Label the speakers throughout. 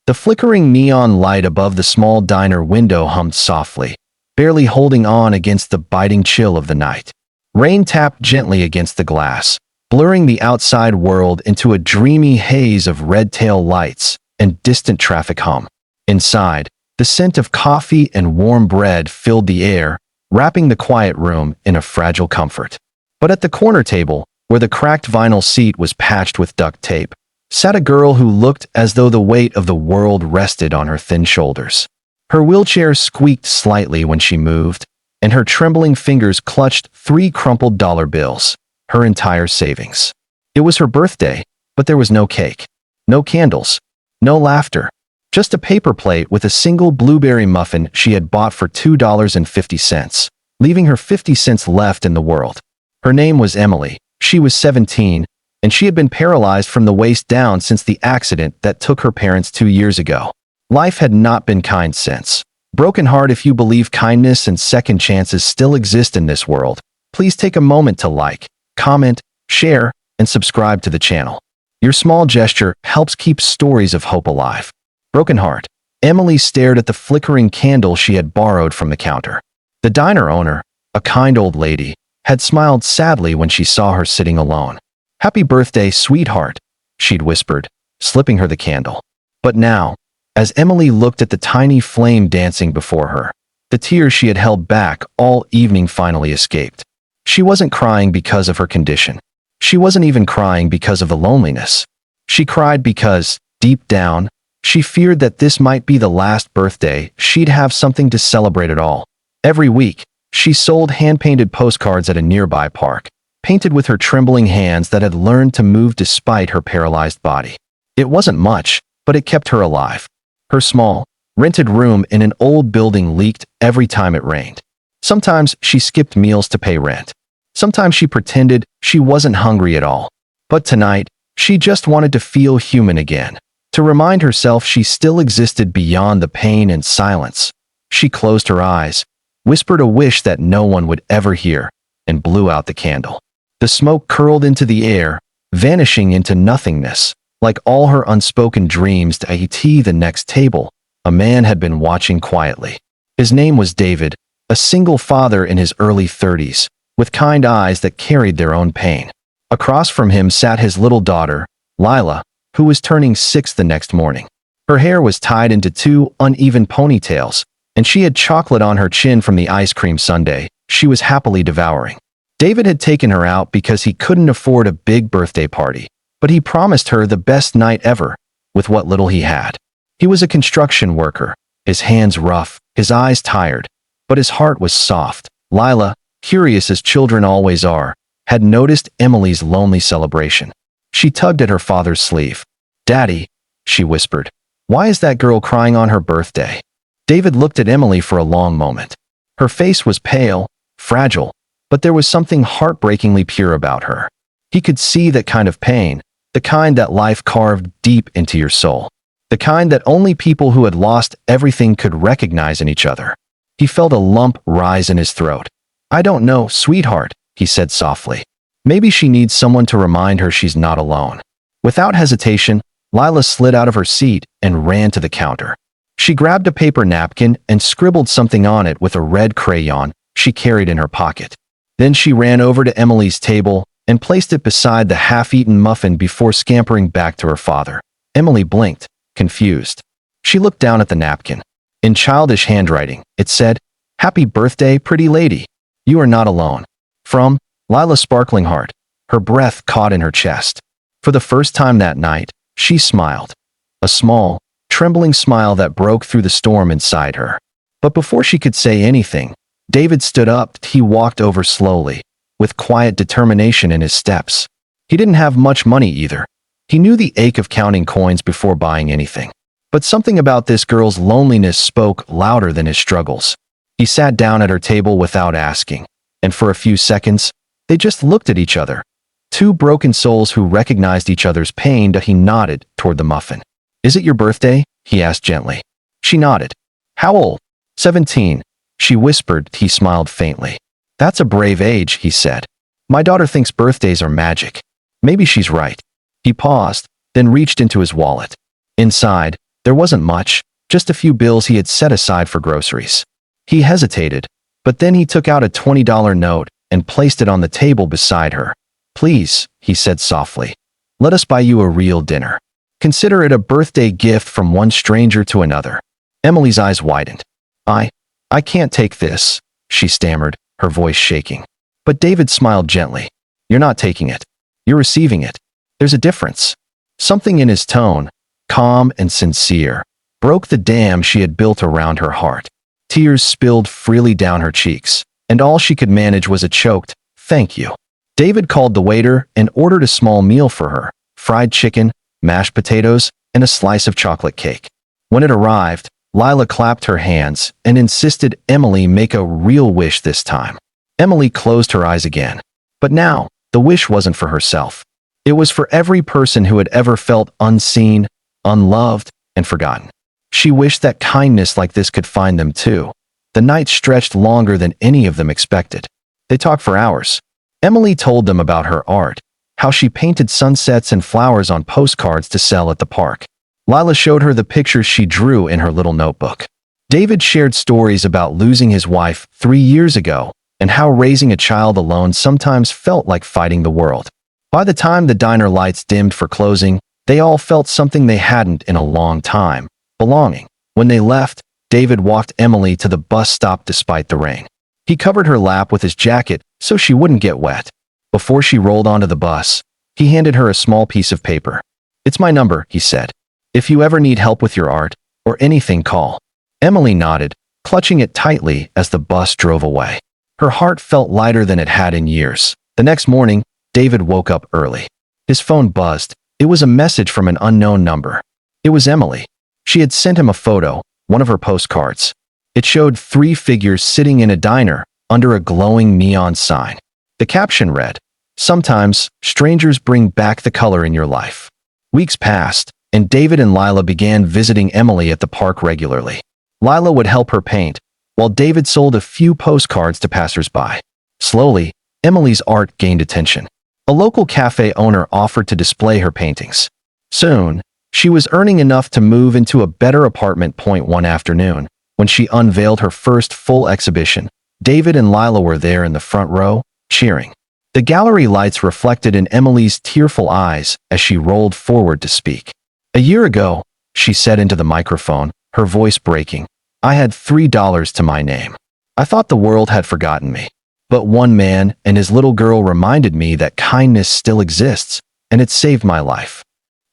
Speaker 1: The flickering neon light above the small diner window hummed softly, barely holding on against the biting chill of the night. Rain tapped gently against the glass, blurring the outside world into a dreamy haze of red tail lights and distant traffic hum. Inside, the scent of coffee and warm bread filled the air, wrapping the quiet room in a fragile comfort. But at the corner table, where the cracked vinyl seat was patched with duct tape, sat a girl who looked as though the weight of the world rested on her thin shoulders. Her wheelchair squeaked slightly when she moved, and her trembling fingers clutched 3 crumpled dollar bills, her entire savings. It was her birthday, but there was no cake, no candles, no laughter, just a paper plate with a single blueberry muffin she had bought for $2.50, leaving her 50 cents left in the world. Her name was Emily. She was 17, and she had been paralyzed from the waist down since the accident that took her parents 2 years ago. Life had not been kind since. Broken heart, if you believe kindness and second chances still exist in this world, please take a moment to like, comment, share, and subscribe to the channel. Your small gesture helps keep stories of hope alive. Broken heart. Emily stared at the flickering candle she had borrowed from the counter. The diner owner, a kind old lady, had smiled sadly when she saw her sitting alone. "Happy birthday, sweetheart," she'd whispered, slipping her the candle. But now, as Emily looked at the tiny flame dancing before her, the tears she had held back all evening finally escaped. She wasn't crying because of her condition. She wasn't even crying because of the loneliness. She cried because, deep down, she feared that this might be the last birthday she'd have something to celebrate at all. Every week, she sold hand-painted postcards at a nearby park, painted with her trembling hands that had learned to move despite her paralyzed body. It wasn't much, but it kept her alive. Her small, rented room in an old building leaked every time it rained. Sometimes she skipped meals to pay rent. Sometimes she pretended she wasn't hungry at all. But tonight, she just wanted to feel human again, to remind herself she still existed beyond the pain and silence. She closed her eyes, whispered a wish that no one would ever hear, and blew out the candle. The smoke curled into the air, vanishing into nothingness. Like all her unspoken dreams, at the next table, a man had been watching quietly. His name was David, a single father in his early 30s, with kind eyes that carried their own pain. Across from him sat his little daughter, Lila, who was turning 6 the next morning. Her hair was tied into 2 uneven ponytails, and she had chocolate on her chin from the ice cream sundae she was happily devouring. David had taken her out because he couldn't afford a big birthday party, but he promised her the best night ever, with what little he had. He was a construction worker, his hands rough, his eyes tired, but his heart was soft. Lila, curious as children always are, had noticed Emily's lonely celebration. She tugged at her father's sleeve. "Daddy," she whispered, "why is that girl crying on her birthday?" David looked at Emily for a long moment. Her face was pale, fragile, but there was something heartbreakingly pure about her. He could see that kind of pain, the kind that life carved deep into your soul, the kind that only people who had lost everything could recognize in each other. He felt a lump rise in his throat. "I don't know, sweetheart," he said softly. "Maybe she needs someone to remind her she's not alone." Without hesitation, Lila slid out of her seat and ran to the counter. She grabbed a paper napkin and scribbled something on it with a red crayon she carried in her pocket. Then she ran over to Emily's table and placed it beside the half-eaten muffin before scampering back to her father. Emily blinked, confused. She looked down at the napkin. In childish handwriting, it said, "Happy birthday, pretty lady. You are not alone." From Lila's sparkling heart. Her breath caught in her chest. For the first time that night, she smiled. A small, trembling smile that broke through the storm inside her. But before she could say anything, David stood up. He walked over slowly, with quiet determination in his steps. He didn't have much money either. He knew the ache of counting coins before buying anything. But something about this girl's loneliness spoke louder than his struggles. He sat down at her table without asking, and for a few seconds, they just looked at each other. 2 broken souls who recognized each other's pain. He nodded toward the muffin. "Is it your birthday?" he asked gently. She nodded. "How old?" 17. She whispered. He smiled faintly. "That's a brave age," he said. "My daughter thinks birthdays are magic. Maybe she's right." He paused, then reached into his wallet. Inside, There wasn't much, just a few bills he had set aside for groceries. He hesitated, but then he took out a $20 note and placed it on the table beside her. "Please," he said softly, "let us buy you a real dinner. Consider it a birthday gift from one stranger to another." Emily's eyes widened. I can't take this," she stammered, her voice shaking. But David smiled gently. "You're not taking it. You're receiving it. There's a difference." Something in his tone, calm and sincere, broke the dam she had built around her heart. Tears spilled freely down her cheeks, and all she could manage was a choked, "Thank you." David called the waiter and ordered a small meal for her: fried chicken, mashed potatoes, and a slice of chocolate cake. When it arrived, Lila clapped her hands and insisted Emily make a real wish this time. Emily closed her eyes again. But now, the wish wasn't for herself. It was for every person who had ever felt unseen, unloved, and forgotten. She wished that kindness like this could find them too. The night stretched longer than any of them expected. They talked for hours. Emily told them about her art, how she painted sunsets and flowers on postcards to sell at the park. Lila showed her the pictures she drew in her little notebook. David shared stories about losing his wife 3 years ago and how raising a child alone sometimes felt like fighting the world. By the time the diner lights dimmed for closing, they all felt something they hadn't in a long time: belonging. When they left, David walked Emily to the bus stop despite the rain. He covered her lap with his jacket so she wouldn't get wet. Before she rolled onto the bus, he handed her a small piece of paper. "It's my number," he said. "If you ever need help with your art, or anything, call." Emily nodded, clutching it tightly as the bus drove away. Her heart felt lighter than it had in years. The next morning, David woke up early. His phone buzzed. It was a message from an unknown number. It was Emily. She had sent him a photo, one of her postcards. It showed 3 figures sitting in a diner under a glowing neon sign. The caption read, "Sometimes, strangers bring back the color in your life." Weeks passed, and David and Lila began visiting Emily at the park regularly. Lila would help her paint, while David sold a few postcards to passersby. Slowly, Emily's art gained attention. A local cafe owner offered to display her paintings. Soon, she was earning enough to move into a better apartment. One afternoon, when she unveiled her first full exhibition, David and Lila were there in the front row, cheering. The gallery lights reflected in Emily's tearful eyes as she rolled forward to speak. "A year ago," she said into the microphone, her voice breaking, "I had $3 to my name. I thought the world had forgotten me. But one man and his little girl reminded me that kindness still exists, and it saved my life."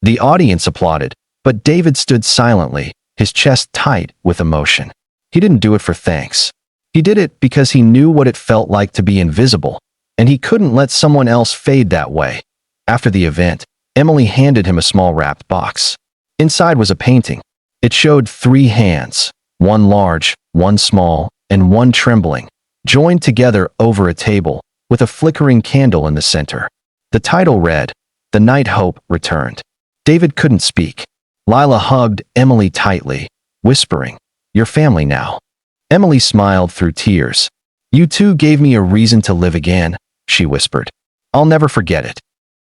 Speaker 1: The audience applauded, but David stood silently, his chest tight with emotion. He didn't do it for thanks. He did it because he knew what it felt like to be invisible, and he couldn't let someone else fade that way. After the event, Emily handed him a small wrapped box. Inside was a painting. It showed 3 hands, one large, one small, and one trembling, joined together over a table, with a flickering candle in the center. The title read, "The Night Hope Returned." David couldn't speak. Lila hugged Emily tightly, whispering, "You're family now." Emily smiled through tears. "You two gave me a reason to live again," she whispered. "I'll never forget it."